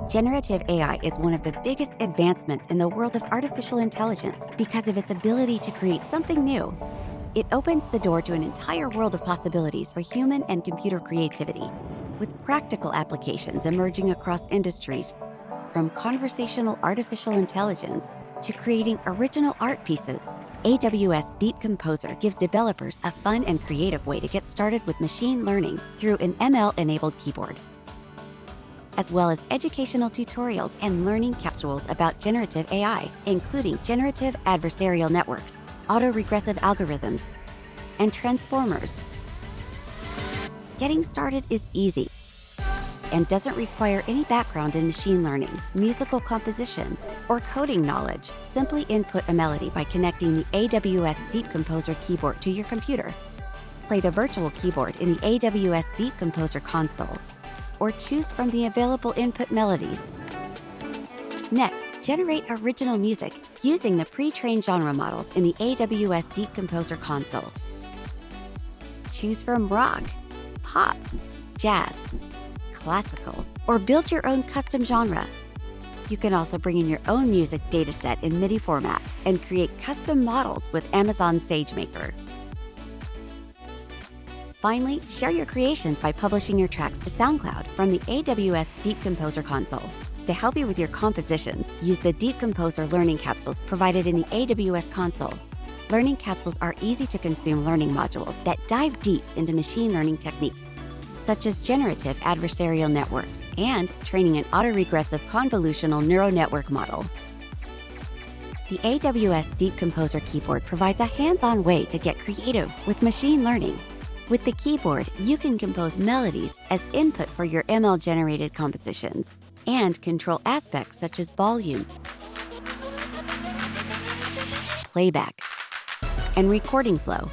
Generative AI is one of the biggest advancements in the world of artificial intelligence because of its ability to create something new. It opens the door to an entire world of possibilities for human and computer creativity, with practical applications emerging across industries, from conversational artificial intelligence to creating original art pieces. AWS DeepComposer gives developers a fun and creative way to get started with machine learning through an ML-enabled keyboard, as well as educational tutorials and learning capsules about generative AI, including generative adversarial networks, autoregressive algorithms, and transformers. Getting started is easy and doesn't require any background in machine learning, musical composition, or coding knowledge. Simply input a melody by connecting the AWS DeepComposer keyboard to your computer. Play the virtual keyboard in the AWS DeepComposer console, or choose from the available input melodies. Next, generate original music using the pre-trained genre models in the AWS DeepComposer console. Choose from rock, pop, jazz, classical, or build your own custom genre. You can also bring in your own music dataset in MIDI format and create custom models with Amazon SageMaker. Finally, share your creations by publishing your tracks to SoundCloud from the AWS DeepComposer console. To help you with your compositions, use the DeepComposer learning capsules provided in the AWS console. Learning capsules are easy-to-consume learning modules that dive deep into machine learning techniques, such as generative adversarial networks and training an autoregressive convolutional neural network model. The AWS DeepComposer keyboard provides a hands-on way to get creative with machine learning. With the keyboard, you can compose melodies as input for your ML-generated compositions and control aspects such as volume, playback, and recording flow.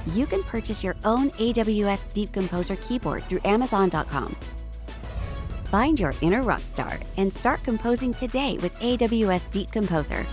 You can purchase your own AWS DeepComposer keyboard through Amazon.com. Find your inner rock star and start composing today with AWS DeepComposer.